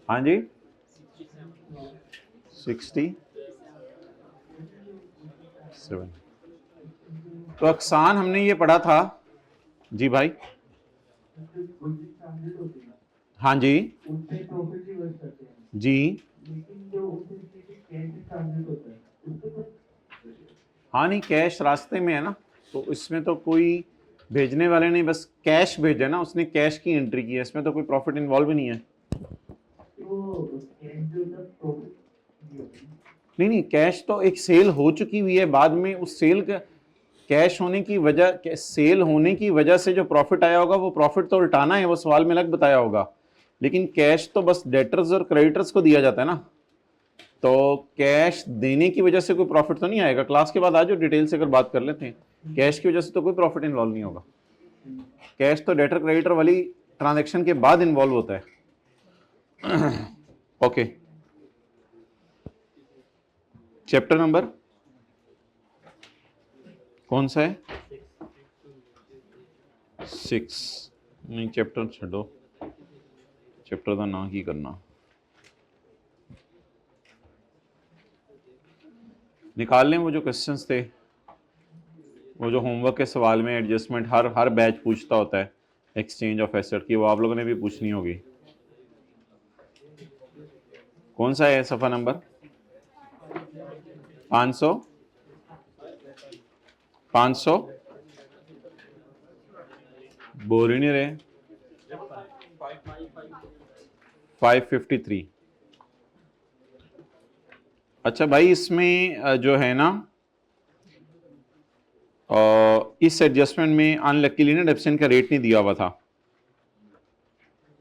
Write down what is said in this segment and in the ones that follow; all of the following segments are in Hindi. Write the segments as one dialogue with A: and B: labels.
A: हाँ जी 67। तो अक्सान हमने ये पढ़ा था जी भाई। हाँ जी जी। हाँ नहीं, कैश रास्ते में है ना, तो इसमें तो कोई भेजने वाले नहीं, बस कैश भेजा ना उसने, कैश की एंट्री की है, इसमें तो कोई प्रॉफिट इन्वॉल्व ही नहीं है। नहीं नहीं, कैश तो एक सेल हो चुकी हुई है, बाद में उस सेल का कैश होने की वजह, सेल होने की वजह से जो प्रॉफिट आया होगा वो प्रॉफिट तो उल्टाना है, वो सवाल में अलग बताया होगा, लेकिन कैश तो बस डेटर्स और क्रेडिटर्स को दिया जाता है ना, तो कैश देने की वजह से कोई प्रॉफिट तो नहीं आएगा। क्लास के बाद आज डिटेल से अगर बात कर लेते हैं, कैश की वजह से तो कोई प्रॉफिट इन्वॉल्व नहीं होगा। कैश तो डेटर क्रेडिटर वाली ट्रांजैक्शन के बाद इन्वॉल्व होता है। ओके, चैप्टर नंबर कौन सा है? 6। नहीं चैप्टर छोड़ो, चैप्टर का ना ही करना, निकाल लें वो जो क्वेश्चंस थे, वो जो होमवर्क के सवाल में एडजस्टमेंट हर बैच पूछता होता है, एक्सचेंज ऑफ एसेट की, वो आप लोगों ने भी पूछनी होगी। कौन सा है सफ़ा नंबर? 500 500 बोल ही नहीं रहे। 553। अच्छा भाई, इसमें जो है ना, इस एडजस्टमेंट में अनलकीली ना डेप्शन का रेट नहीं दिया हुआ था,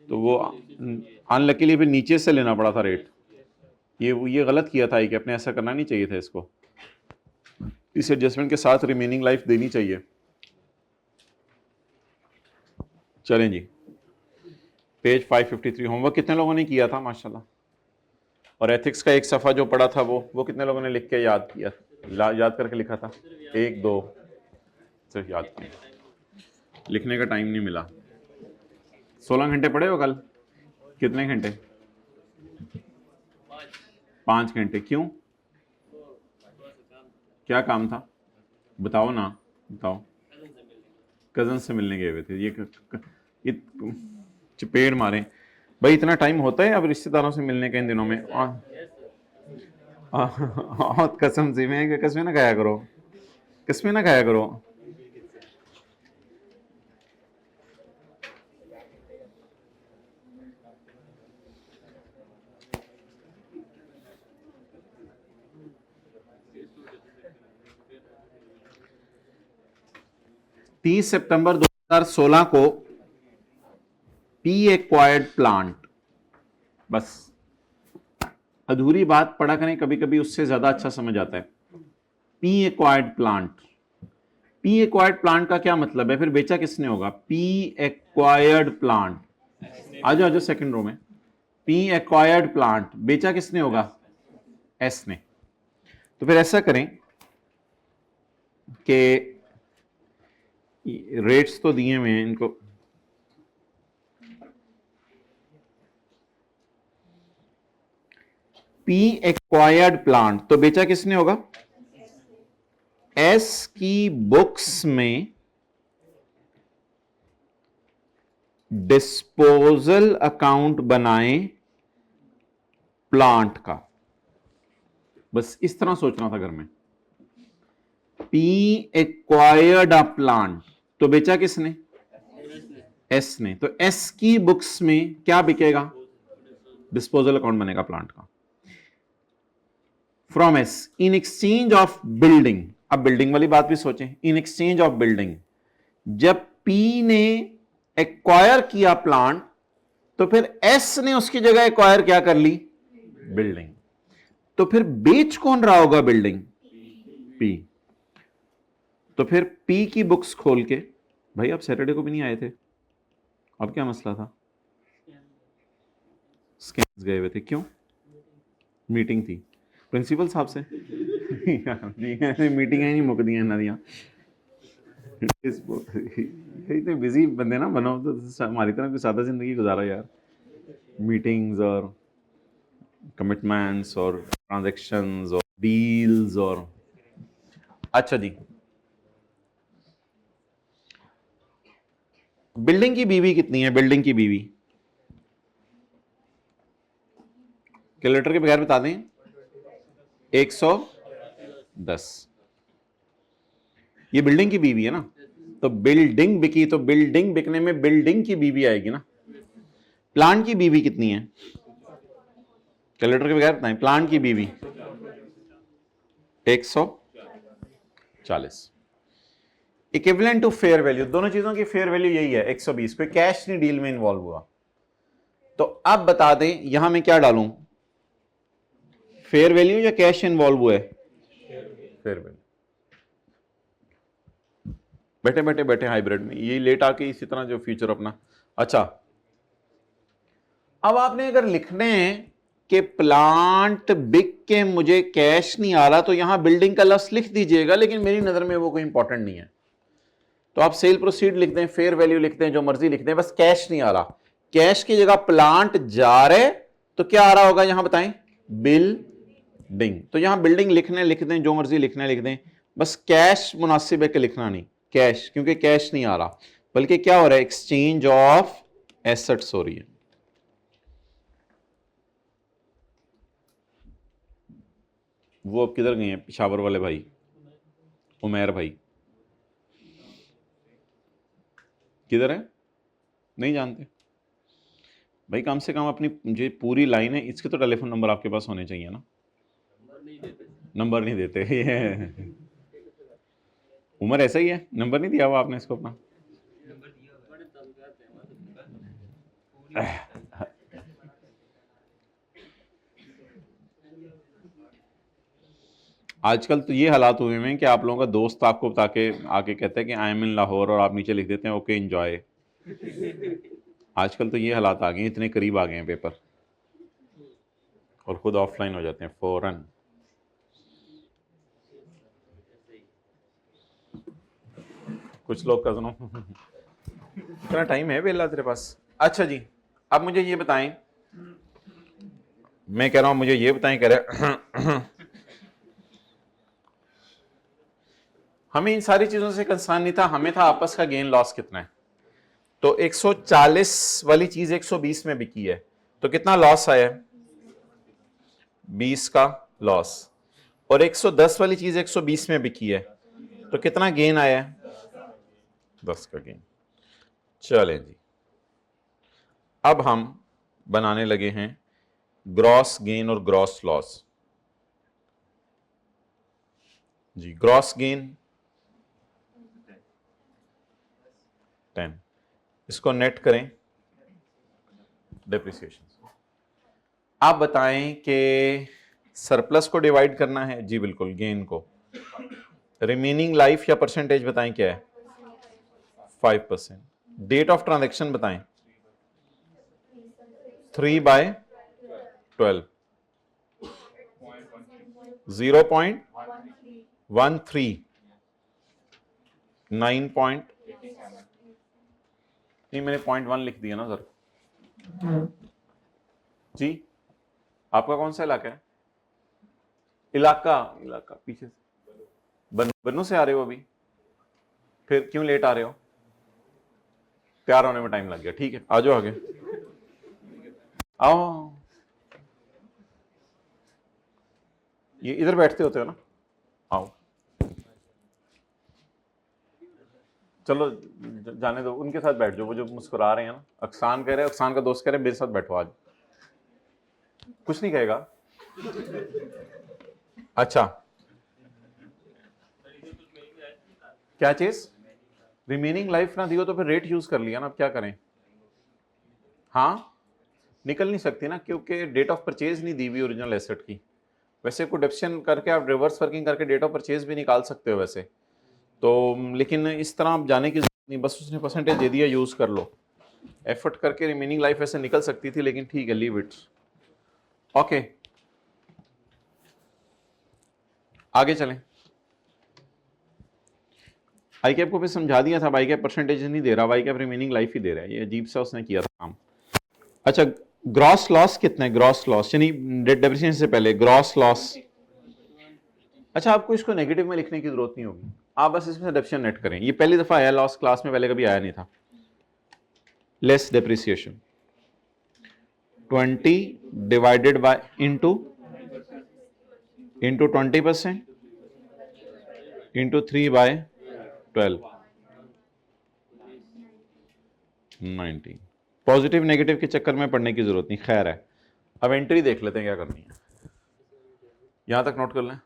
A: तो वो अनलकीली फिर नीचे से लेना पड़ा था रेट। ये गलत किया था कि अपने ऐसा करना नहीं चाहिए था इसको, इस एडजस्टमेंट के साथ रिमेनिंग लाइफ देनी चाहिए। चलें जी, पेज 553। होमवर्क कितने लोगों ने किया था माशाल्लाह? और एथिक्स का एक सफ़ा जो पढ़ा था वो कितने लोगों ने लिख के याद किया, याद करके लिखा था? 1 2 सिर्फ याद किया, लिखने का टाइम नहीं मिला। 16 घंटे पढ़े हो कल? कितने घंटे? 5 घंटे। क्यों, क्या काम था? बताओ ना, बताओ। कजन से मिलने गए हुए थे, ये चपेड़ मारे भाई, इतना टाइम होता है अब रिश्तेदारों से मिलने के इन दिनों में? कसम से, मैं कसमें ना खाया करो, कसमें ना खाया करो। तीस सितंबर 2016 को पी एक्वायर्ड प्लांट, बस अधूरी बात पढ़ा करें कभी कभी, उससे ज्यादा अच्छा समझ आता है। P acquired plant, P acquired plant का क्या मतलब है? फिर बेचा किसने होगा? पी एक्वायर्ड प्लांट, आ जाओ सेकंड रो में। पी एक्वायर्ड प्लांट बेचा किसने होगा? एस ने। तो फिर ऐसा करें कि रेट्स तो दिए हुए हैं इनको, पी एक्वायर्ड प्लांट तो बेचा किसने होगा? एस की बुक्स में डिस्पोजल अकाउंट बनाएं प्लांट का, बस इस तरह सोचना था घर में। पी एक्वायर्ड अ प्लांट तो बेचा किसने? एस ने। तो एस की बुक्स में क्या बिकेगा? डिस्पोजल अकाउंट बनेगा प्लांट का। From S in exchange of building, अब बिल्डिंग वाली बात भी सोचें, इन एक्सचेंज ऑफ बिल्डिंग, जब पी ने एक्वायर किया प्लांट, तो फिर एस ने उसकी जगह एक्वायर क्या कर ली? बिल्डिंग। तो फिर बेच कौन रहा होगा बिल्डिंग? पी। तो फिर पी की बुक्स खोल के, भाई आप सैटरडे को भी नहीं आए थे, अब क्या मसला था? स्कैम्स गए हुए थे, क्यों? मीटिंग थी प्रिंसिपल साहब से। मीटिंग ही नहीं मुकदी इन्हां दियां। इतने बिजी बंदे ना बनो, तो हमारी तरह कोई सादा जिंदगी गुजारो यार। मीटिंग्स और कमिटमेंट्स और ट्रांजैक्शंस और डील्स और अच्छा जी, बिल्डिंग की बीवी कितनी है? बिल्डिंग की बीवी कैलकुलेटर के बगैर बता दें, 110। ये बिल्डिंग की बीवी है ना, तो बिल्डिंग बिकी तो बिल्डिंग बिकने में बिल्डिंग की बीवी आएगी ना। प्लांट की बीवी कितनी है? कैलकुलेटर के बगैर बताएं, प्लांट की बीवी 140। इक्विवेलेंट टू फेयर वैल्यू, दोनों चीजों की फेयर वैल्यू यही है 120 पे, कैश नहीं डील में इन्वॉल्व हुआ। तो अब बता दें यहां मैं क्या डालूं, फेयर वैल्यू या कैश इन्वॉल्व हुआ है? Fair value. बैठे बैठे बैठे हाइब्रिड में ये लेट आके इसी तरह जो फ्यूचर अपना। अच्छा, अब आपने अगर लिखने हैं कि प्लांट बिक के मुझे कैश नहीं आ रहा, तो यहां बिल्डिंग का लफ्ज लिख दीजिएगा, लेकिन मेरी नजर में वो कोई इंपॉर्टेंट नहीं है। तो आप सेल प्रोसीड लिख दें, फेयर वैल्यू लिख दें, जो मर्जी लिख दें, बस कैश नहीं आ रहा। कैश की जगह प्लांट जा रहे तो क्या आ रहा होगा यहां बताएं, बिल्डिंग। तो यहां बिल्डिंग लिखने लिख दें, जो मर्जी लिखने लिख दें, बस कैश मुनासिब है कि लिखना नहीं कैश, क्योंकि कैश नहीं आ रहा, बल्कि क्या हो रहा है, एक्सचेंज ऑफ एसेट्स हो रही है। वो अब किधर गए हैं पिशावर वाले भाई, उमेर भाई किधर है, नहीं जानते भाई? कम से कम अपनी जो पूरी लाइन है इसके तो टेलीफोन नंबर आपके पास होने चाहिए ना। नंबर नहीं देते ये उमर ऐसा ही है, नंबर नहीं दिया हुआ आपने इसको अपना। आजकल तो ये हालात हुए हैं कि आप लोगों का दोस्त आपको बता के आके कहता है कि आई एम इन लाहौर, और आप नीचे लिख देते हैं ओके एंजॉय। आजकल तो ये हालात आ गए हैं, इतने करीब आ गए हैं पेपर, और खुद ऑफलाइन हो जाते हैं फौरन। कुछ लोग कजनों इतना टाइम है बेला तेरे पास? अच्छा जी, अब मुझे ये बताएं, मैं कह रहा हूं मुझे ये बताएं, कह रहे हमें इन सारी चीजों से कंसर्न नहीं था, हमें था आपस का गेन लॉस कितना है। तो 140 वाली चीज 120 में बिकी है, तो कितना लॉस आया है, 20 का लॉस। और 110 वाली चीज 120 में बिकी है, तो कितना गेन आया है, 10 का गेन। चलें जी, अब हम बनाने लगे हैं ग्रॉस गेन और ग्रॉस लॉस। जी, ग्रॉस गेन 10, इसको नेट करें डेप्रिसिएशन। आप बताएं कि सरप्लस को डिवाइड करना है, जी बिल्कुल, गेन को। रिमेनिंग लाइफ या परसेंटेज बताएं क्या है, 5%। डेट ऑफ ट्रांजैक्शन बताएं, 3/12, 0.13, 9 पॉइंट, नहीं मैंने 0.1 लिख दिया ना सर जी। आपका कौन सा इलाका है? इलाका पीछे से बन्नू से आ रहे हो अभी, फिर क्यों लेट आ रहे हो? तैयार होने में टाइम लग गया, ठीक है आ जाओ आगे, आओ। ये इधर बैठते होते हो ना, आओ। चलो जाने दो, उनके साथ बैठ जाओ, वो जो मुस्कुरा रहे हैं ना, अक्सान कह रहे हैं, अक्सान का दोस्त कह रहे हैं मेरे साथ बैठो आज, कुछ नहीं कहेगा। अच्छा, क्या चीज, रिमेनिंग लाइफ ना दियो तो फिर रेट यूज कर लिया ना, अब क्या करें। हाँ, निकल नहीं सकती ना, क्योंकि डेट ऑफ परचेज नहीं दी हुई ओरिजिनल एसेट की। वैसे कोई डेप्शन करके आप रिवर्स वर्किंग करके डेट ऑफ परचेज भी निकाल सकते हो वैसे तो, लेकिन इस तरह आप जाने की जरूरत नहीं, बस उसने परसेंटेज दे दिया, यूज कर लो। एफर्ट करके रिमेनिंग लाइफ ऐसे निकल सकती थी, लेकिन ठीक है, लीव इट। ओके, आगे चलें। आई कैप को भी समझा दिया था, वाई कैप परसेंटेज नहीं दे रहा, वाई कैप रिमेनिंग लाइफ ही दे रहा है, ये अजीब सा उसने किया था काम। अच्छा, ग्रॉस लॉस कितना है, ग्रॉस लॉस यानी डेप्रिसिएशन से पहले ग्रॉस लॉस। अच्छा, आपको इसको नेगेटिव में लिखने की जरूरत नहीं होगी, आप बस इसमें डेप्रिसिएशन नेट करें। ये पहली दफा आया लॉस क्लास में, पहले कभी आया नहीं था। Less depreciation 20 divided by into 20% into 3/12 19। Positive negative के चक्कर में पढ़ने की जरूरत नहीं, खैर है। अब एंट्री देख लेते हैं क्या करनी है, यहां तक नोट कर लें।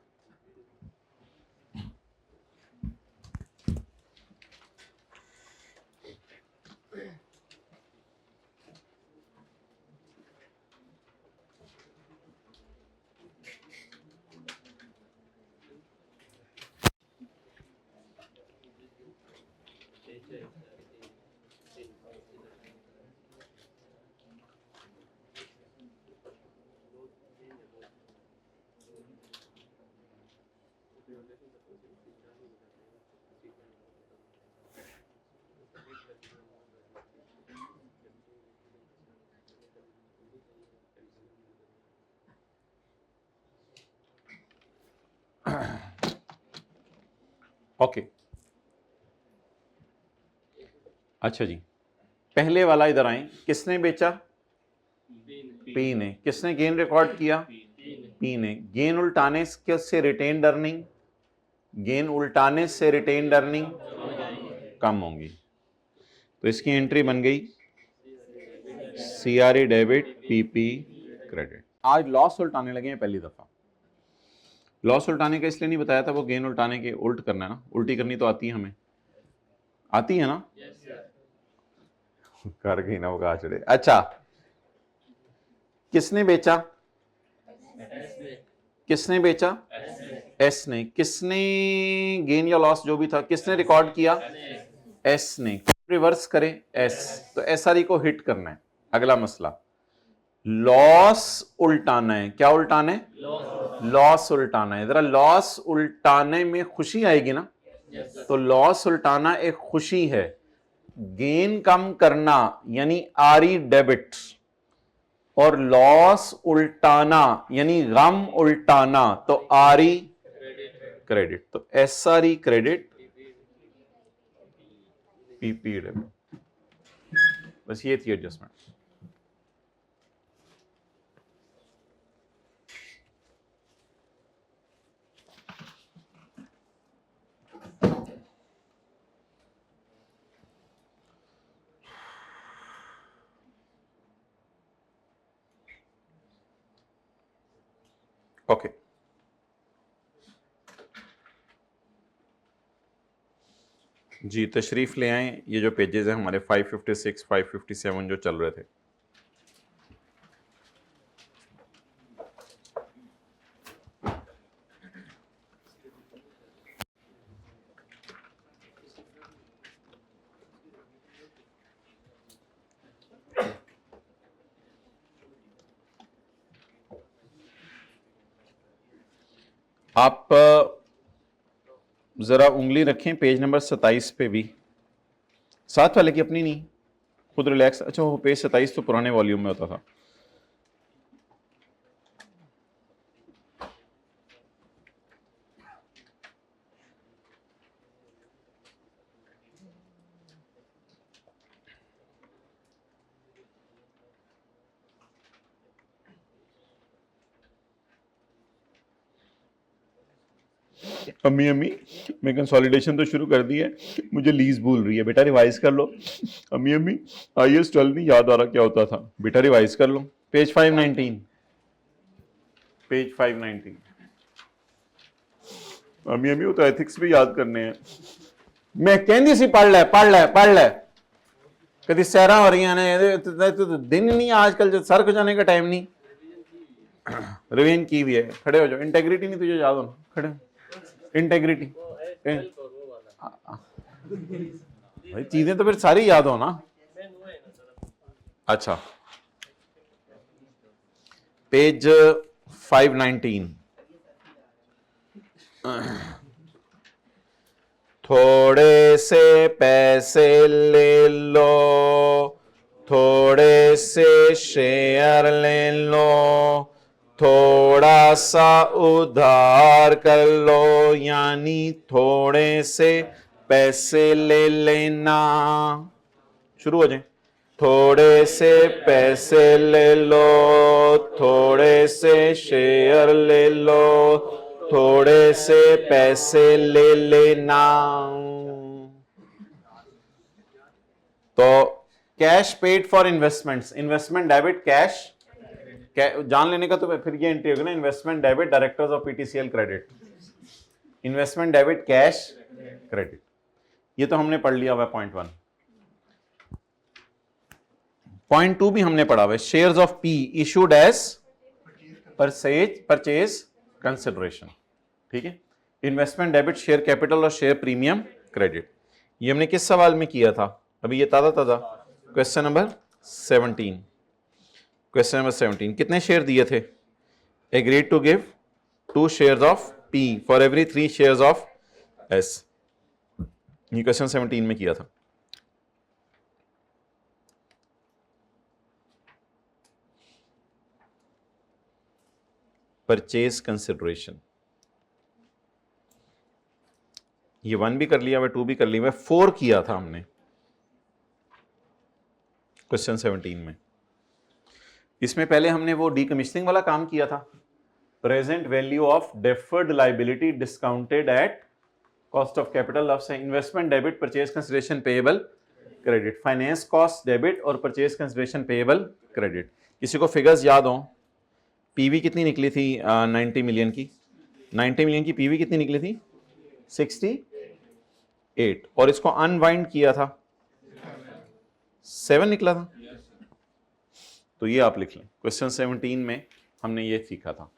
A: ओके अच्छा जी, पहले वाला इधर आए। किसने बेचा? पी ने। किसने गेन रिकॉर्ड किया? पी ने। गेन उल्टाने से रिटेन्ड अर्निंग, गेन उल्टाने से रिटेन्ड अर्निंग कम होंगी, तो इसकी एंट्री बन गई सीआरई डेबिट, पीपी क्रेडिट। आज लॉस उल्टाने लगे हैं पहली दफा। लॉस उल्टाने का इसलिए नहीं बताया था, वो गेन उल्टाने के उल्ट करना है ना, उल्टी करनी तो आती है हमें, आती है ना? कर गई ना वो कहा चढ़े। अच्छा, किसने बेचा? किसने बेचा? एस ने। किसने गेन या लॉस जो भी था किसने रिकॉर्ड किया? एस ने। रिवर्स करे एस, तो एसआरई को हिट करना है। अगला मसला लॉस उल्टाना है। क्या उल्टाना है? लॉस उल्टाना है। जरा लॉस उल्टाने में खुशी आएगी ना, तो लॉस उल्टाना एक खुशी है। गेन कम करना यानी आरई डेबिट, और लॉस उल्टाना यानी गम उल्टाना तो आरई क्रेडिट। तो एसआरई क्रेडिट, पीपी डेबिट। बस ये थी एडजस्टमेंट। ओके जी, तशरीफ ले आए। ये जो पेजेस हैं हमारे 556 557 जो चल रहे थे, आप जरा उंगली रखें पेज नंबर 27 पे भी, साथ वाले की, अपनी नहीं, खुद रिलैक्स। अच्छा, वो पेज 27 तो पुराने वॉल्यूम में होता था। अम्मी अम्मी मैं कंसोलिडेशन तो शुरू कर दी है, मुझे लीज भूल रही है, बेटा रिवाइज कर लो। अम्मी अम्मी IAS 12 नहीं याद आ रहा क्या होता था, बेटा रिवाइज कर लो। Page 519, page 519। अम्मी अम्मी वो तो एथिक्स भी याद करने हैं। मैं कहती सी पढ़ ले पढ़ ले पढ़ ले, कभी सैरा हो रही ने, तो दिन नहीं आजकल, जो सर को जाने का टाइम नहीं। रिवीन की भी है, खड़े हो जाओ। इंटेग्रिटी नहीं तुझे याद होना, खड़े इंटेग्रिटी। भाई चीजें तो फिर सारी याद हो ना। अच्छा, पेज 519। थोड़े से पैसे ले लो, थोड़े से शेयर ले लो, थोड़ा सा उधार कर लो, यानी थोड़े से पैसे ले लेना। शुरू हो जाए। थोड़े से पैसे ले लो, थोड़े से शेयर ले लो, थोड़े से पैसे ले लेना। तो cash paid for investments, investment debit cash, जान लेने का तो फिर ये एंट्री होगी ना, investment debit directors of PTCL credit, investment debit cash credit, ये तो हमने पढ़ लिया हुआ है पॉइंट 1। पॉइंट 2 भी हमने पढ़ा हुआ है, shares of P issued as purchase consideration, ठीक है। इन्वेस्टमेंट डेबिट शेयर कैपिटल और शेयर प्रीमियम क्रेडिट, ये हमने किस सवाल में किया था अभी, ये ताजा क्वेश्चन नंबर 17। क्वेश्चन नंबर 17 कितने शेयर दिए थे, agreed to give 2 shares of P for every 3 shares of S, ये क्वेश्चन 17 में किया था। परचेज कंसिडरेशन, ये 1 भी कर लिया हुआ, 2 भी कर लिया हुआ, 4 किया था हमने क्वेश्चन 17 में। इसमें पहले हमने वो डीकमीशनिंग वाला काम किया था, present value of deferred liability discounted at cost of capital of investment debit purchase consideration payable credit, finance cost debit और परचेज कंसिडरेशन पेएबल क्रेडिट। किसी को फिगर्स याद हो, पीवी कितनी निकली थी 90 मिलियन की, 90 मिलियन की पीवी कितनी निकली थी 68, और इसको अनवाइंड किया था 7 निकला था। तो ये आप लिख लें, क्वेश्चन 17 में हमने ये सीखा था,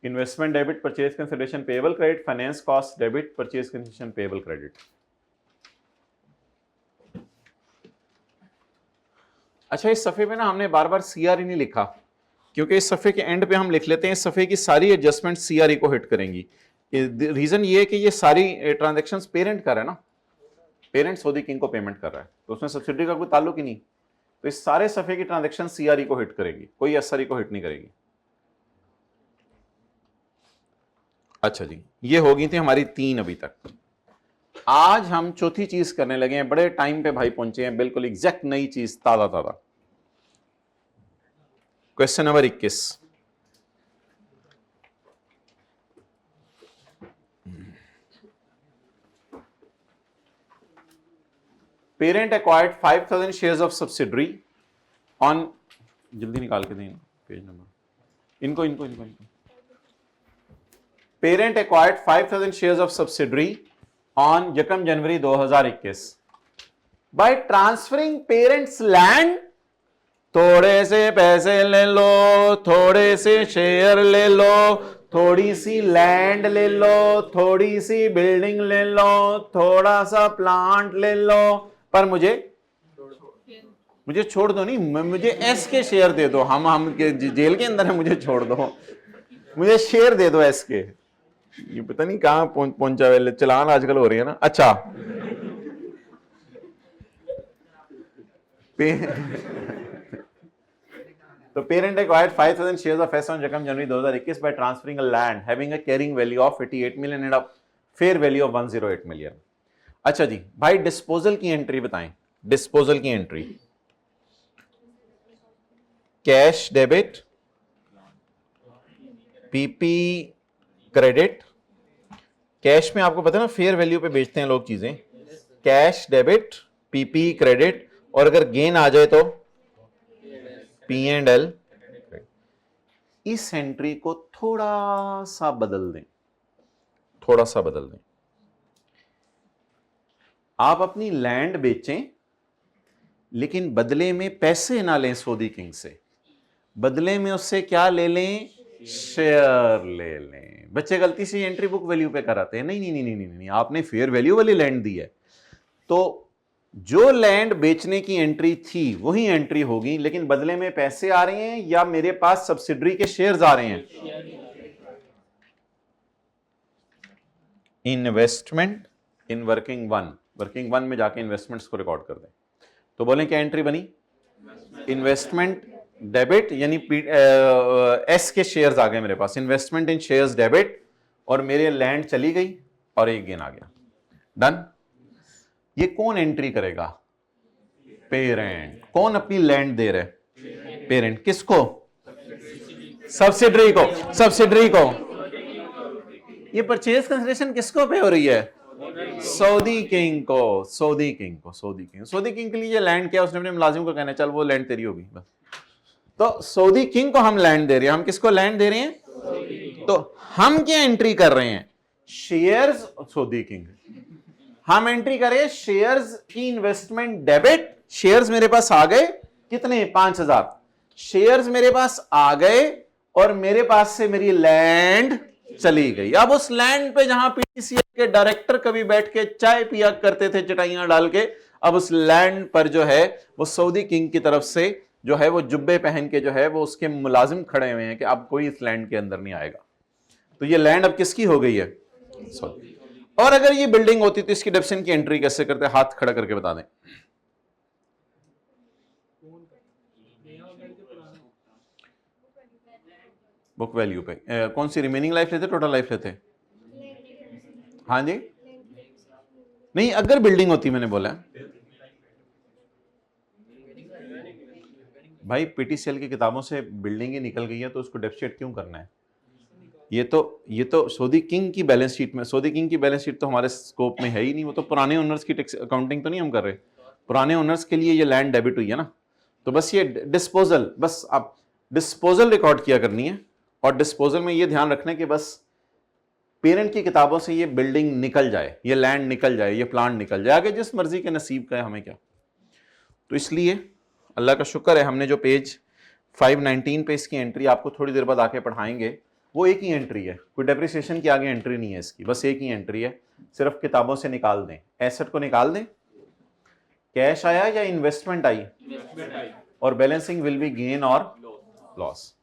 A: investment debit purchase consideration payable credit, finance cost debit purchase consideration payable credit. अच्छा, इस सफे में ना हमने बार बार सीआरई नहीं लिखा, क्योंकि इस सफे के एंड पे हम लिख लेते हैं, इस सफे की सारी एडजस्टमेंट सीआरई को हिट करेंगी। रीजन ये है कि ये सारी ट्रांजैक्शंस पेरेंट कर रहा है ना, पेरेंट सऊदी किंग को पेमेंट कर रहा है, तो उसमें सब्सिडी का कोई ताल्लुक ही नहीं, तो इस सारे सफे की ट्रांजैक्शन सीआरई को हिट करेगी, कोई एसआरई को हिट नहीं करेगी। अच्छा जी, ये हो गई थी हमारी 3 अभी तक। आज हम चौथी चीज करने लगे हैं, बड़े टाइम पे भाई पहुंचे हैं, बिल्कुल एग्जैक्ट नई चीज, ताजा ताजा। Question number 21, parent acquired 5000 shares of subsidiary on, जल्दी निकाल के दें पेज नंबर, इनको इनको इनको, इनको। Parent acquired 5000 shares of subsidiary on 1 January 2021 by transferring parent's land, थोड़े से पैसे ले लो, थोड़े से शेयर ले लो, थोड़ी सी लैंड ले लो, थोड़ी सी बिल्डिंग ले लो, थोड़ा सा प्लांट ले लो, पर मुझे छोड़ दो नहीं, मुझे एस के शेयर दे दो, हम जेल के अंदर है, मुझे छोड़ दो, मुझे शेयर दे दो एस के। ये पता नहीं कहां पहुंचा हुआ, चलान आजकल हो रही है ना। अच्छा, तो parent acquired 5000 shares of S on 1 January 2021 by transferring a land having a carrying value of 88 million and a fair value of 108 million। अच्छा जी भाई, डिस्पोजल की एंट्री बताएं, डिस्पोजल की entry, cash debit, PP credit, cash में आपको पता है ना फेयर वैल्यू पे बेचते हैं लोग चीजें, कैश डेबिट, पीपी क्रेडिट, और अगर गेन आ जाए तो P&L। इस एंट्री को थोड़ा सा बदल दें, थोड़ा सा बदल दें, आप अपनी लैंड बेचें लेकिन बदले में पैसे ना लें सऊदी किंग से, बदले में उससे क्या ले लें, शेयर ले लें। बच्चे गलती से एंट्री बुक वैल्यू पे कराते हैं, नहीं नहीं नहीं नहीं नहीं, नहीं, आपने फेयर वैल्यू वाली लैंड दी है, तो जो लैंड बेचने की एंट्री थी वही एंट्री होगी, लेकिन बदले में पैसे आ रहे हैं या मेरे पास सब्सिडरी के शेयर्स आ रहे हैं। इन्वेस्टमेंट इन वर्किंग 1, वर्किंग 1 में जाके इन्वेस्टमेंट्स को रिकॉर्ड कर दें, तो बोलें क्या एंट्री बनी, इन्वेस्टमेंट डेबिट, यानी एस के शेयर्स आ गए मेरे पास, इन्वेस्टमेंट इन शेयर्स डेबिट, और मेरे लैंड चली गई और एक गेन आ गया। डन। ये कौन एंट्री करेगा, पेरेंट। कौन अपनी लैंड दे रहे, पेरेंट। किसको, सब्सिडरी को, सब्सिडरी को। ये परचेज कंसिडरेशन किसको पे हो रही है, सऊदी किंग को, सऊदी किंग को, सऊदी किंग। सऊदी किंग के लिए लैंड क्या, उसने अपने मुलाजिम को कहना है चल वो लैंड तेरी होगी बस। तो सऊदी किंग को हम लैंड दे रहे हैं। हम किसको लैंड दे रहे हैं, तो हम क्या एंट्री कर रहे हैं, शेयर्स, सऊदी किंग। हम एंट्री करें शेयर्स की इन्वेस्टमेंट डेबिट। शेयर्स मेरे पास आ गए कितने, 5000 शेयर्स मेरे पास आ गए, और मेरे पास से मेरी लैंड चली गई। अब उस लैंड पे जहां पीटीसीएल के डायरेक्टर कभी बैठ के चाय पिया करते थे चटाइयां डाल के, अब उस लैंड पर जो है वो सऊदी किंग की तरफ से जो है वो जुब्बे पहन के जो है वो उसके मुलाजिम खड़े हुए हैं कि अब कोई इस लैंड के अंदर नहीं आएगा। तो ये लैंड अब किसकी हो गई है, सऊदी। और अगर ये बिल्डिंग होती तो इसकी डेप्शन की एंट्री कैसे करते, हाथ खड़ा करके बता दें। बुक वैल्यू पे कौन सी रिमेनिंग लाइफ लेते, टोटल लाइफ लेते, हाँ जी, नहीं अगर बिल्डिंग होती, मैंने बोला भाई पीटीसीएल की किताबों से बिल्डिंग ही निकल गई है तो उसको डेप्थ क्यों करना है। ये तो सऊदी किंग की बैलेंस शीट में, सऊदी किंग की बैलेंस शीट तो हमारे स्कोप में है ही नहीं। वो तो पुराने ओनर्स की टैक्स अकाउंटिंग तो नहीं हम कर रहे, पुराने ओनर्स के लिए ये लैंड डेबिट हुई है ना। तो बस ये डिस्पोजल, बस आप डिस्पोजल रिकॉर्ड किया करनी है, और डिस्पोजल में ये ध्यान रखना है कि बस पेरेंट की किताबों से ये बिल्डिंग निकल जाए, ये लैंड निकल जाए, ये प्लांट निकल जाए, आगे जिस मर्जी के नसीब का है हमें क्या। तो इसलिए अल्लाह का शुक्र है हमने जो पेज 519 पे इसकी एंट्री आपको थोड़ी देर बाद आके पढ़ाएंगे, वो एक ही एंट्री है, कोई डेप्रिसिएशन की आगे एंट्री नहीं है इसकी, बस एक ही एंट्री है। सिर्फ किताबों से निकाल दें, एसेट को निकाल दें, कैश आया या इन्वेस्टमेंट आई, और बैलेंसिंग विल बी गेन और लॉस।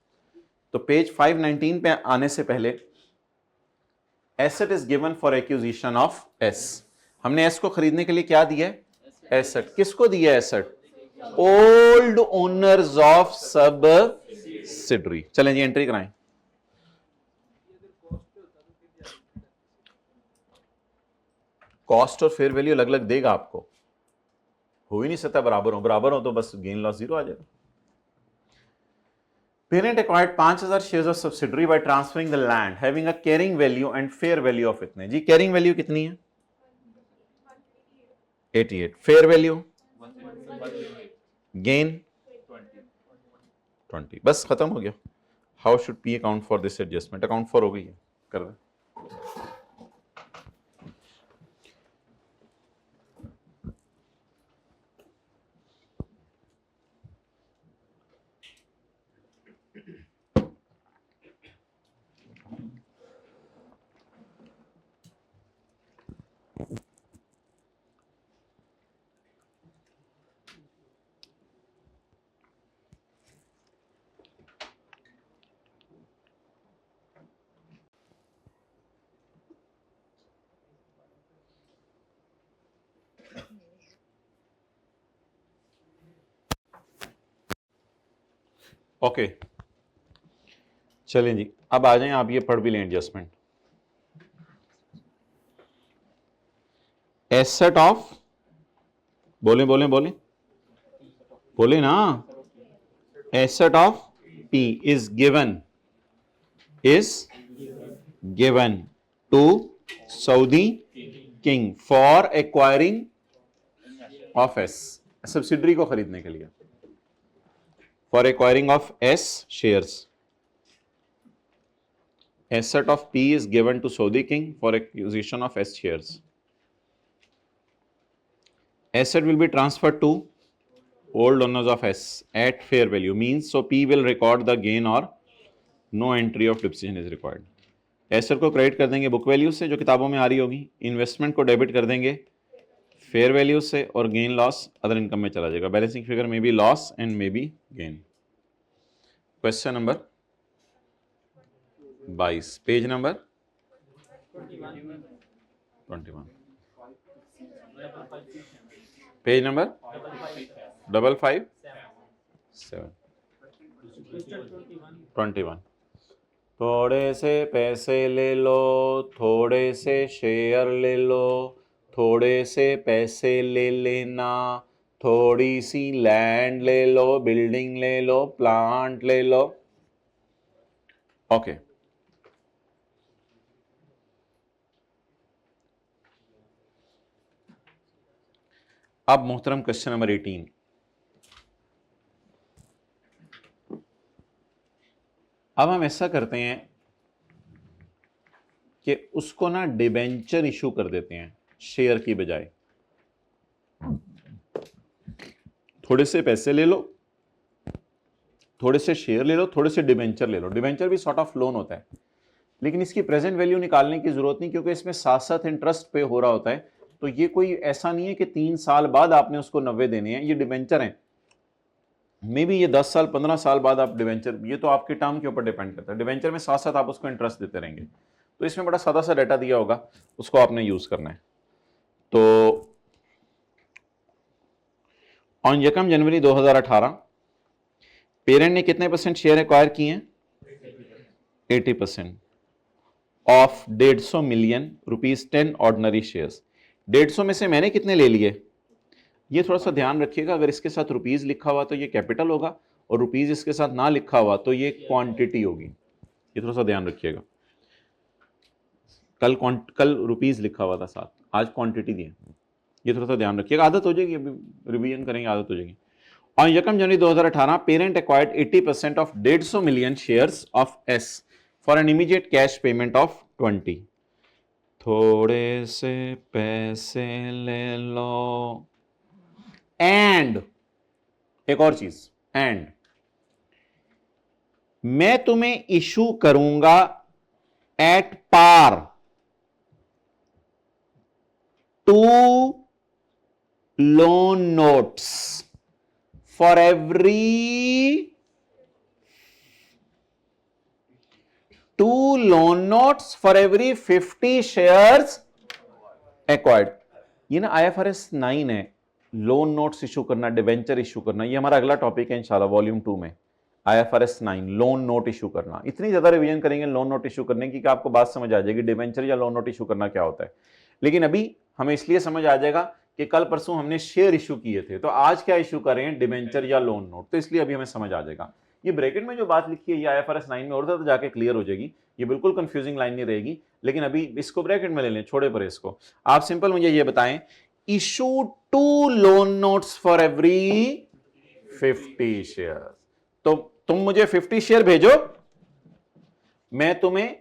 A: तो पेज 519 पे आने से पहले asset is given for acquisition of S. हमने एस को खरीदने के लिए क्या दिया है, एसेट। किसको दिया है asset, old owners of subsidiary. चलें जी एंट्री कराएं। कॉस्ट और फेयर वैल्यू अलग अलग देगा आपको, हो ही नहीं सकता बराबर हो, बराबर हो तो बस गेन लॉस जीरो आ जाएगा। Parent acquired 5000 shares of subsidiary by transferring the land having a carrying value and fair value of इतने। जी carrying value कितनी है, 88, fair value gain 20। बस खत्म हो गया। How should P account for this adjustment? Account for हो गई है, कर दे। ओके चलें जी, अब आ जाएं आप, ये पढ़ भी लें एडजस्टमेंट। एसेट ऑफ, बोले बोले बोले बोले ना, asset of P is given to Saudi king for acquiring of S, subsidiary को खरीदने के लिए, for acquiring of S shares. Asset of P is given to Saudi King for acquisition of S shares. Asset will be transferred to old owners of S at fair value, means so P will record the gain or no entry of depreciation is required. Asset को क्रेडिट कर देंगे बुक वैल्यू से जो किताबों में आ रही होगी, इन्वेस्टमेंट को डेबिट कर देंगे फेयर वैल्यू से, और गेन लॉस अदर इनकम में चला जाएगा। बैलेंसिंग फिगर में भी loss and may be gain. Question number 22, page number 21, page number 55 21। थोड़े से पैसे ले लो, थोड़े से शेयर ले लो, थोड़े से पैसे ले लेना, थोड़ी सी लैंड ले लो, बिल्डिंग ले लो, प्लांट ले लो। ओके, अब मोहतरम क्वेश्चन नंबर 18। अब हम ऐसा करते हैं कि उसको ना डिबेंचर इशू कर देते हैं शेयर की बजाय। थोड़े से पैसे ले लो, थोड़े से शेयर ले लो, थोड़े से डिबेंचर ले लो। डिबेंचर भी सॉर्ट ऑफ लोन होता है, लेकिन इसकी प्रेजेंट वैल्यू निकालने की जरूरत नहीं, क्योंकि इसमें साथ साथ इंटरेस्ट पे हो रहा होता है। तो ये कोई ऐसा नहीं है कि 3 साल बाद आपने उसको 90 देने हैं। ये डिबेंचर हैं, मे बी ये 10 साल 15 साल बाद आप डिबेंचर, ये तो आपके टर्म के ऊपर डिपेंड करता है। डिबेंचर में साथ साथ आप उसको इंटरेस्ट देते रहेंगे। तो इसमें बड़ा सादा सा डाटा दिया होगा, उसको आपने यूज करना है। तो ऑन 1 जनवरी 2018 पेरेंट ने कितने % शेयर एक्वायर किए हैं? 80% of 150 million rupees 10 ordinary shares. 150 में से मैंने कितने ले लिए? ये थोड़ा सा ध्यान रखिएगा, अगर इसके साथ रुपीज लिखा हुआ तो ये कैपिटल होगा, और रुपीज इसके साथ ना लिखा हुआ तो ये क्वांटिटी होगी। ये थोड़ा सा ध्यान रखिएगा। कल रुपीज लिखा हुआ था साथ, आज क्वांटिटी दी है। ये थोड़ा सा ध्यान रखिएगा, आदत हो जाएगी, अभी रिवीजन करेंगे, आदत हो जाएगी। On 1 January 2018 parent acquired 80% of 150 million shares of S for an immediate cash payment of 20। थोड़े से पैसे ले लो, एंड एक और चीज, एंड मैं तुम्हें इशू करूंगा at par 2 loan notes for every 2 loan notes for every 50 shares acquired। ये ना IFRS 9 है, लोन नोट्स इशू करना, डिवेंचर इशू करना। ये हमारा अगला टॉपिक है इंशाल्लाह वॉल्यूम 2 में। IFRS 9 लोन नोट इशू करना। इतनी ज्यादा रिवीजन करेंगे लोन नोट इशू करने की कि आपको बात समझ आ जाएगी डिवेंचर या लोन नोट इशू करना क्या होता है। लेकिन अभी हमें इसलिए समझ आ जाएगा कि कल परसों हमने शेयर इशू किए थे, तो आज क्या इशू कर रहे हैं? डिवेंचर या लोन नोट। तो इसलिए अभी हमें समझ आ जाएगा। ये ब्रैकेट में जो बात लिखी है ये IFRS 9 में और ज्यादा जाके क्लियर हो जाएगी, ये बिल्कुल कंफ्यूजिंग लाइन नहीं रहेगी। लेकिन अभी इसको ब्रैकेट में ले लें, छोड़े पर इसको। आप सिंपल मुझे ये बताएं, issue 2 loan notes for every 50 share. तो तुम मुझे 50 शेयर भेजो, मैं तुम्हें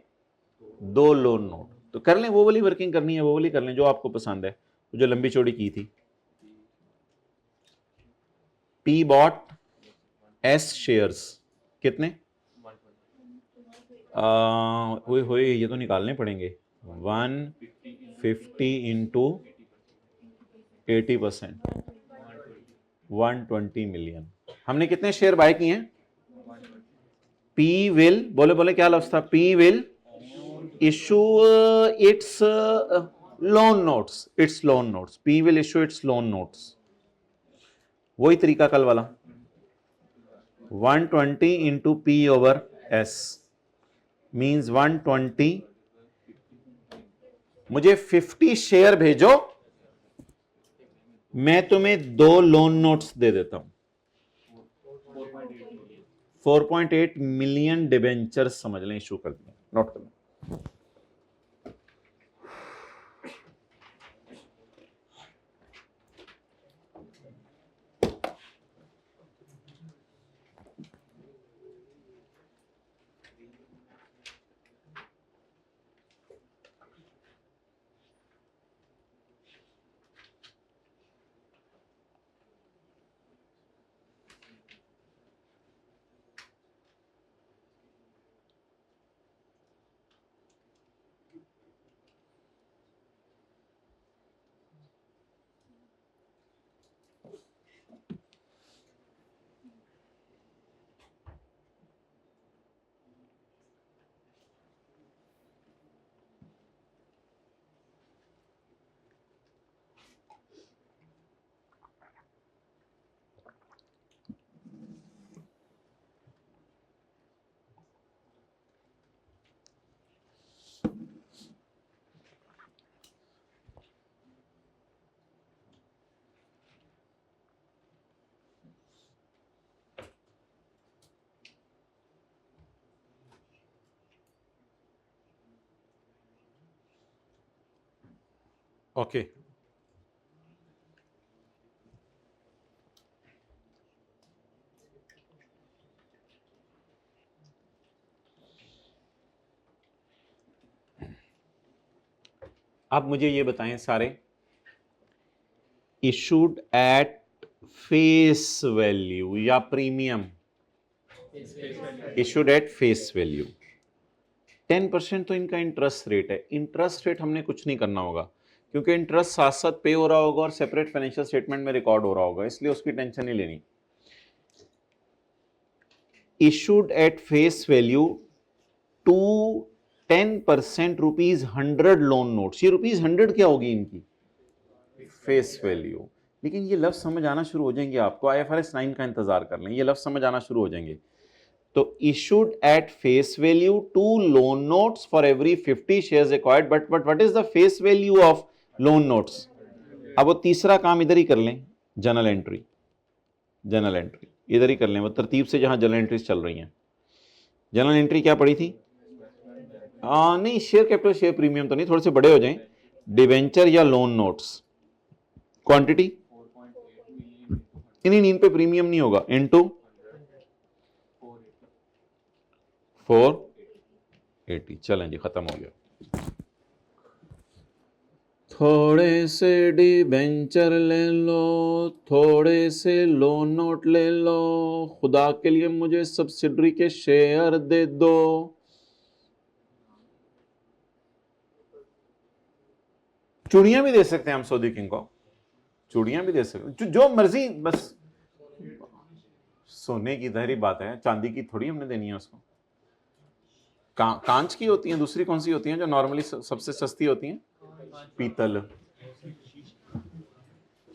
A: 2 लोन नोट। तो कर लें, वो वाली वर्किंग करनी है वो वाली कर लें जो आपको पसंद है, जो लंबी चौड़ी की थी। P बॉट S शेयर्स कितने? हुए ये तो निकालने पड़ेंगे। 150 इंटू 80%, 120 मिलियन। हमने कितने शेयर बाय किए हैं? P विल, बोले बोले क्या लफ्ज था? P will issue it's loan notes, it's loan notes. P will issue it's loan notes. वही तरीका कल वाला, 120 into P over S means 120। मुझे 50 शेयर भेजो, मैं तुम्हें 2 लोन नोट्स दे देता हूं। 4.8 मिलियन डिबेंचर समझ लें इशू कर दिए, नोट कर लें। ओके अब मुझे ये बताएं सारे, इशूड एट फेस वैल्यू या premium? Issued at face value. 10% तो इनका इंटरेस्ट रेट है। इंटरेस्ट रेट हमने कुछ नहीं करना होगा, क्योंकि इंटरेस्ट साथ साथ पे हो रहा होगा और सेपरेट फाइनेंशियल स्टेटमेंट में रिकॉर्ड हो रहा होगा, इसलिए उसकी टेंशन नहीं लेनी। Issued at face value to 10% rupees 100 loan notes. ये रुपीज 100 क्या होगी इनकी? Face value. लेकिन ये लफ्ज समझ आना शुरू हो जाएंगे आपको, IFRS 9 का इंतजार कर लें, ये लफ्ज समझ आना शुरू हो जाएंगे। तो issued at face value 2 loan notes for every 50 shares acquired, but what is the face value of loan notes? अब वो तीसरा काम इधर ही कर लें, जर्नल एंट्री। जर्नल एंट्री इधर ही कर लें, वो तरतीब से जहां जर्नल एंट्रीज चल रही हैं। जर्नल एंट्री क्या पड़ी थी? नहीं, शेयर कैपिटल शेयर प्रीमियम तो नहीं, थोड़े से बड़े हो जाएं। डिवेंचर या लोन नोट्स, क्वांटिटी इन पे प्रीमियम नहीं होगा, इनटू 480। चलें जी, खत्म हो गया। थोड़े से डिबेंचर ले लो, थोड़े से लोन नोट ले लो, खुदा के लिए मुझे सब्सिडरी के शेयर दे दो। चूड़ियां भी दे सकते हैं हम सऊदी किंग को, चूड़ियां भी दे सकते हैं, जो मर्जी, बस सोने की धरी बात है, चांदी की थोड़ी हमने देनी है उसको। कांच की होती हैं, दूसरी कौन सी होती हैं जो नॉर्मली सबसे सस्ती होती हैं? पीतल,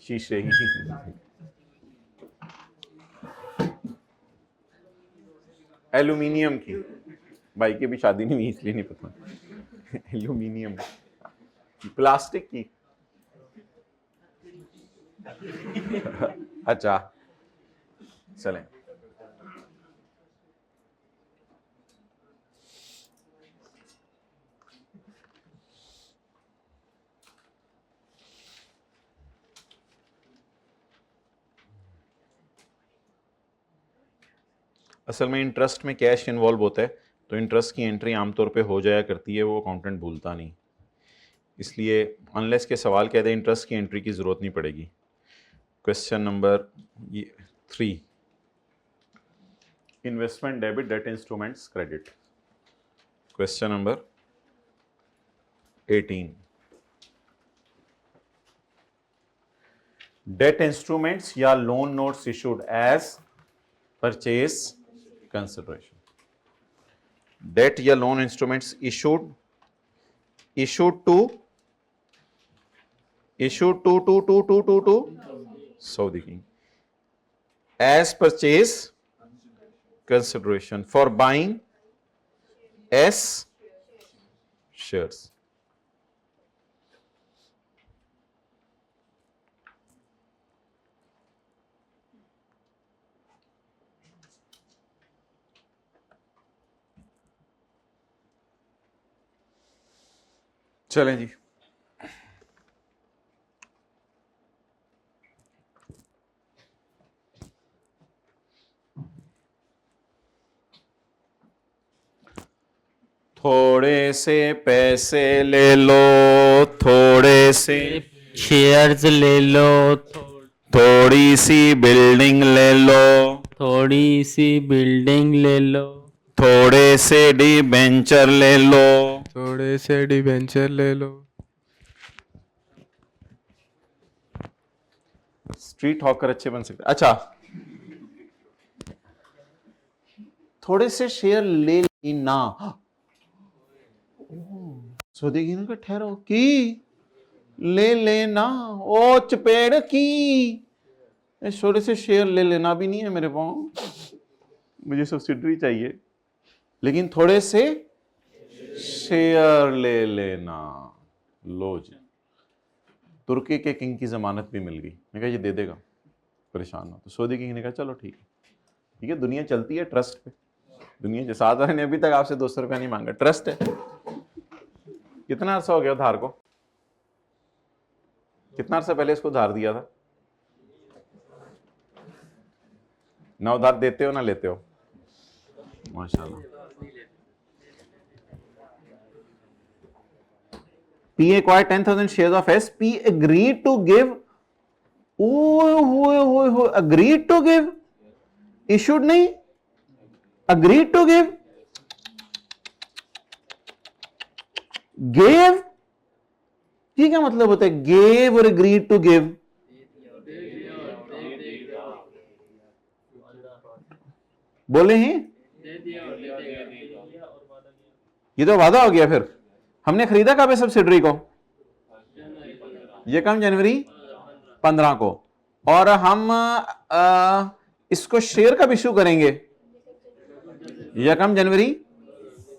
A: शीशे ही। एल्यूमिनियम की, भाई की भी शादी नहीं हुई इसलिए नहीं पता। एल्यूमिनियम, प्लास्टिक की। अच्छा चलें, असल में इंटरेस्ट में कैश इन्वॉल्व होता है, तो इंटरेस्ट की एंट्री आमतौर पे हो जाया करती है, वो अकाउंटेंट भूलता नहीं, इसलिए अनलेस के सवाल कह दे इंटरेस्ट की एंट्री की ज़रूरत नहीं पड़ेगी। Question number 3, investment debit, debt instruments credit. Question number 18, debt instruments या loan notes issued as purchase consideration. Debt या loan instruments issued to Saudi king as purchase consideration for buying S shares. चलें जी, थोड़े से पैसे ले लो, थोड़े से
B: शेयर्स ले लो,
A: थोड़ी सी बिल्डिंग ले लो,
B: थोड़ी सी बिल्डिंग ले लो,
A: थोड़े से डिबेंचर ले लो,
C: थोड़े से डिबेंचर ले लो।
A: स्ट्रीट हॉकर अच्छे बन सकते। अच्छा, थोड़े से शेयर ले लेना, सऊदी की ना ठहरो की ले लेना, ओ चपेड़ की, थोड़े से शेयर ले लेना भी नहीं है मेरे पास, मुझे सब्सिडरी चाहिए, लेकिन थोड़े से शेयर ले लेना। लो जी, तुर्की के किंग की जमानत भी मिल गई, मैं कहा ये दे देगा, परेशान हो। तो सऊदी किंग ने कहा चलो ठीक है, ठीक है, दुनिया चलती है ट्रस्ट पे। दुनिया के साथ ने अभी तक आपसे 200 रुपया नहीं मांगा, ट्रस्ट है। कितना अर्सा हो गया उधार को? कितना अर्सा पहले इसको उधार दिया था? ना उधार देते हो ना लेते हो? माशाल्लाह। P acquired 10,000 shares of S. P agreed to give. Agreed to give. Issued नहीं. Agreed to give. Gave. ठीक है, मतलब होता है gave और agreed to give. बोले हैं ये तो वादा हो गया। फिर हमने खरीदा कब है सब्सिडरी को? यकम जनवरी 15 को। और हम इसको शेयर कब इशू करेंगे? यकम जनवरी।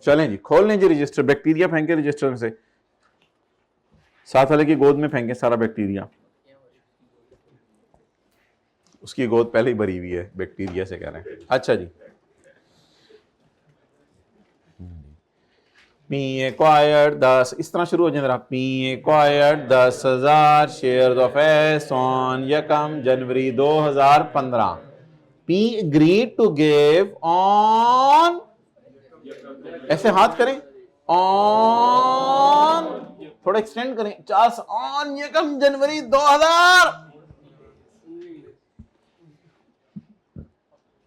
A: चलें जी, खोल लें जी रजिस्टर। बैक्टीरिया फेंके रजिस्टर में से, साथ वाले की गोद में फेंके सारा बैक्टीरिया। उसकी गोद पहले ही भरी हुई है बैक्टीरिया से, कह रहे हैं। अच्छा जी, P acquired 10, इस तरह शुरू हो जाए जरा। P acquired 10,000 share of S on यकम जनवरी 2015। P agreed to give on, ऐसे हाथ करें, ऑन, थोड़ा एक्सटेंड करें, 4 ऑन यकम जनवरी 2000।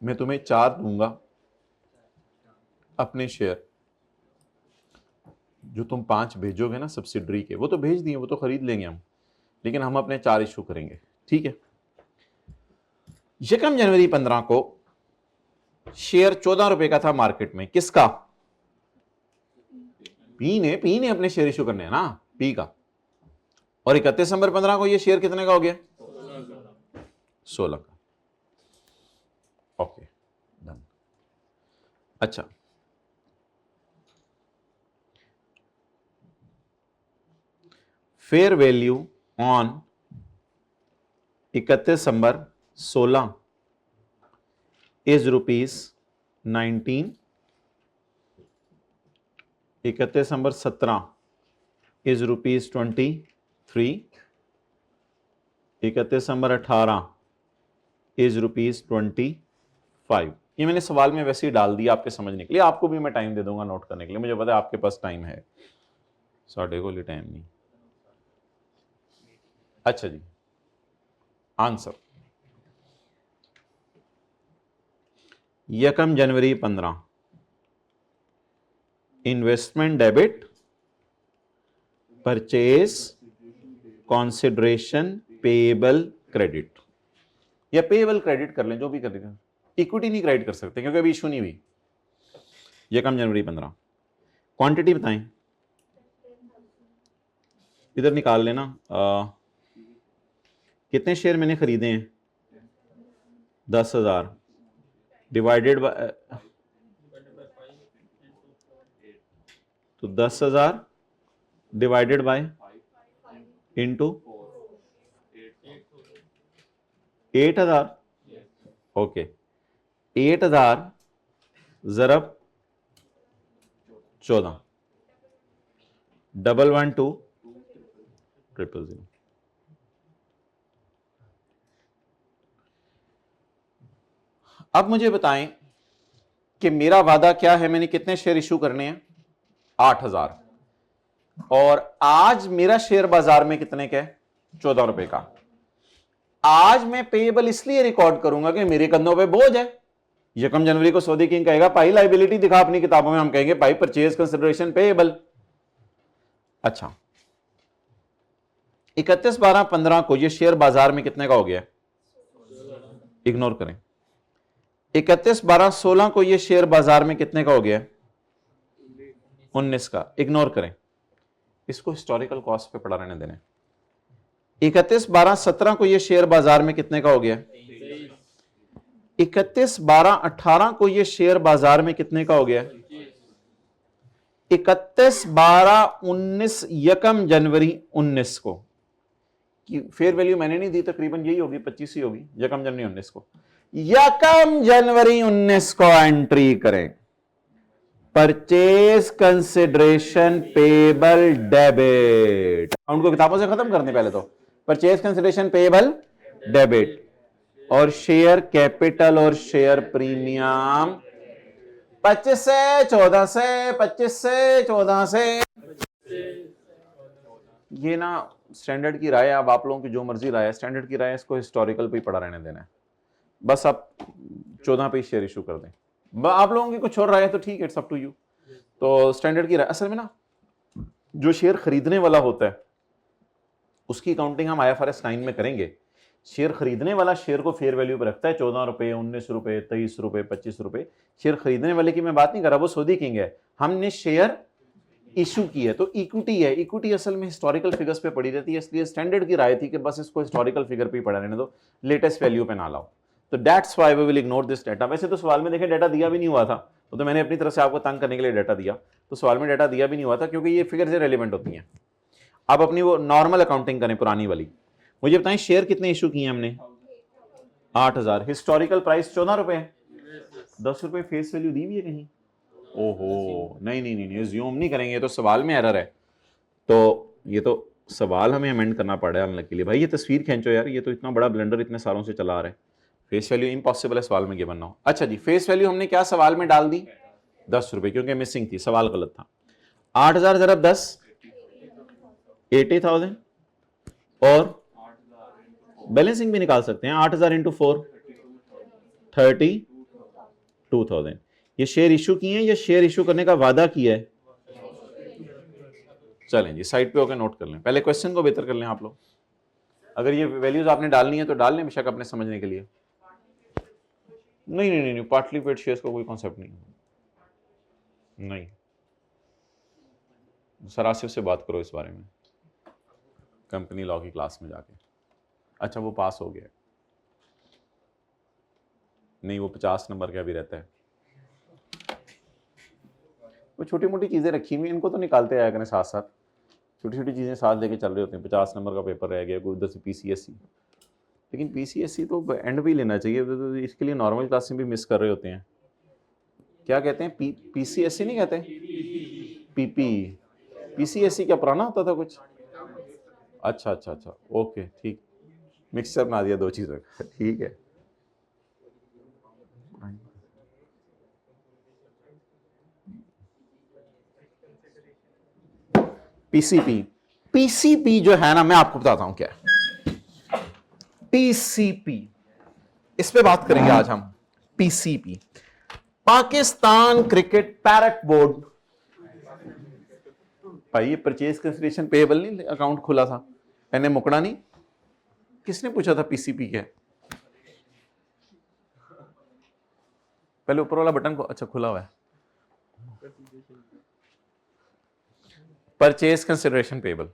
A: मैं तुम्हें 4 दूंगा अपने शेयर, जो तुम 5 भेजोगे ना सब्सिडरी के, वो तो भेज दिए, वो तो खरीद लेंगे हम, लेकिन हम अपने 4 इशू करेंगे। ठीक है। यकम जनवरी 15 को शेयर 14 रुपए का था मार्केट में। किसका? पी ने अपने शेयर इशू करने हैं ना, पी का। और 31 दिसंबर 15 को ये शेयर कितने का हो गया? 16 का। Okay, done. अच्छा, fair value on 31 December 16 is ₹19। 31 December 17 is ₹23। 31 December 18 is ₹25। ये मैंने सवाल में वैसे ही डाल दिया आपके समझने के लिए। आपको भी मैं टाइम दे दूंगा नोट करने के लिए, मुझे पता है आपके पास टाइम है, साढ़े को लिए टाइम नहीं। अच्छा जी, आंसर यकम जनवरी 15 investment debit, purchase, consideration, payable credit, या पेएबल क्रेडिट कर लें, जो भी करेगा। इक्विटी नहीं क्रेडिट कर सकते क्योंकि अभी इशू नहीं हुई। यकम जनवरी 15। क्वांटिटी बताएं, इधर निकाल लेना। कितने शेयर मैंने खरीदे हैं? 10,000 डिवाइडेड बाय, तो 10,000 डिवाइडेड बाय इंटू 8,000। ओके, 8,000 ज़रब 14, 112,000,000। अब मुझे बताएं कि मेरा वादा क्या है, मैंने कितने शेयर इशू करने हैं? 8,000। और आज मेरा शेयर बाजार में कितने का है? 14 रुपए का। आज मैं पेएबल इसलिए रिकॉर्ड करूंगा कि मेरे कंधों पे बोझ है। यकम जनवरी को सौदे किंग कहेगा भाई लाइबिलिटी दिखा अपनी किताबों में, हम कहेंगे भाई परचेज कंसिडरेशन पेएबल। अच्छा, 31/12/15 को ये शेयर बाजार में कितने का हो गया? इग्नोर करें। 31/12/16 को ये शेयर बाजार में कितने का हो गया? 19 का। इग्नोर करें, इसको हिस्टोरिकल कॉस्ट पे पड़ा रहने देने। 31/12/17 को ये शेयर बाजार में कितने का हो गया? 31/12/18 को ये शेयर बाजार में कितने का हो गया? 31/12/19 यकम जनवरी 19 को की फेयर वैल्यू मैंने नहीं दी, तकरीबन यही होगी, 25 ही होगी। यकम जनवरी 19 को, यकम जनवरी 19 को एंट्री करें। Purchase consideration payable debit. Account को किताबों से खत्म करने पहले तो परचेज कंसिडरेशन पेएबल डेबिट, और शेयर कैपिटल और शेयर प्रीमियम 25 से 14 से 25 से 14 से। ये ना स्टैंडर्ड की राय है, अब आप लोगों की जो मर्जी राय है, स्टैंडर्ड की राय है, इसको हिस्टोरिकल पे ही पड़ा रहने देना है, बस आप 14 पे ही शेयर इशू कर दें। आप लोगों की कुछ और राय है तो ठीक है, इट्स अप टू यू। तो स्टैंडर्ड की राय, असल में ना जो शेयर खरीदने वाला होता है उसकी काउंटिंग हम IFRS 9 में करेंगे। शेयर खरीदने वाला शेयर को फेयर वैल्यू पर रखता है, 14 रुपए, 19 रुपए, 23 रुपए, 25 रुपए। शेयर खरीदने वाले की मैं बात नहीं कर रहा, वो सौदी किंग है, हमने शेयर इशू की है तो इक्विटी है। इक्विटी असल में हिस्टोरिकल फिगर्स पे पड़ी रहती है, इसलिए स्टैंडर्ड की राय थी कि बस इसको हिस्टोरिकल फिगर पे ही पड़ा रहने दो, लेटेस्ट वैल्यू पे ना लाओ। तो that's why we will ignore this data. वैसे तो सवाल में देखें डाटा दिया भी नहीं हुआ था, तो मैंने अपनी तरफ से आपको तंग करने के लिए डाटा दिया, तो सवाल में डाटा दिया भी नहीं हुआ था क्योंकि ये फिगर से रेलिवेंट होती हैं। आप अपनी वो नॉर्मल अकाउंटिंग करें पुरानी वाली। मुझे बताएं शेयर कितने इशू किए हमने? 8000। हिस्टोरिकल प्राइस 14 रुपए है, 10 रुपए फेस वैल्यू दी हुई है कहीं? ओहो नहीं नहीं नहीं, ज्यूम नहीं करेंगे, तो सवाल में एरर है। तो ये तो सवाल हमें अमेंड करना पड़ा है के लिए। भाई ये तस्वीर खींचो यार, ये तो इतना बड़ा ब्लेंडर इतने सालों से चला आ रहा है। फेस वैल्यू इम्पॉसिबल है सवाल में गिवन ना हो। अच्छा जी, फेस वैल्यू हमने क्या सवाल में डाल दी? 10 रुपए, क्योंकि मिसिंग थी, सवाल गलत था। 8000 ज़रब 10 80,000, और बैलेंसिंग भी निकाल सकते हैं, 8000 इंटू 4 32,000। ये शेयर इशू किए हैं या शेयर इशू करने का वादा किया है? चलें जी साइड पे होकर नोट कर लें, पहले क्वेश्चन को बेहतर कर लें आप लोग। अगर ये वैल्यूज आपने डालनी है तो डाल लें, बेशक अपने समझने के लिए। नहीं नहीं नहीं, पार्टली पेड शेयर्स का कोई कॉन्सेप्ट नहीं। नहीं, सर आसिफ से बात करो इस बारे में कंपनी लॉ की क्लास में जाके। अच्छा वो पास हो गया? नहीं, वो 50 नंबर का भी रहता है। वो छोटी मोटी चीज़ें रखी हुई, इनको तो निकालते आया करें साथ साथ, छोटी छोटी चीज़ें साथ लेके चल रहे होते हैं। 50 नंबर का पेपर रह गया, कोई उधर से PCSE, लेकिन PCSE तो एंड भी लेना चाहिए, तो इसके लिए नॉर्मल क्लासें भी मिस कर रहे होते हैं। क्या कहते हैं? PCSE नहीं कहते, PP। PCSE क्या पुराना होता था कुछ? अच्छा अच्छा अच्छा, ओके ठीक, मिक्सचर बना दिया दो चीज़ों का, ठीक है। PCP जो है ना, मैं आपको बताता हूं क्या है PCP। इस पे बात करेंगे आज हम। PCP, Pakistan cricket parrot board. भाई ये परचेज कंसिडरेशन पेएबल नहीं अकाउंट खुला था, मैंने मुकड़ा नहीं। किसने पूछा था PCP क्या है? पहले ऊपर वाला बटन को, अच्छा खुला हुआ है। परचेज कंसिडरेशन पेएबल,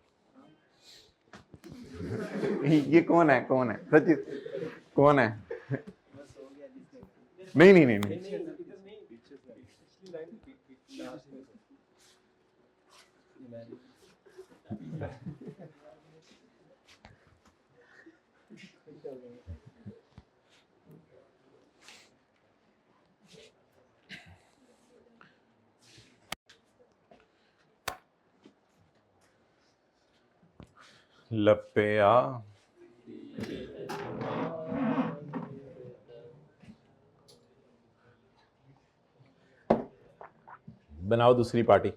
A: ये कौन है? कौन है सचिन? कौन है? नहीं नहीं नहीं नहीं, लपया बनाओ दूसरी पार्टी।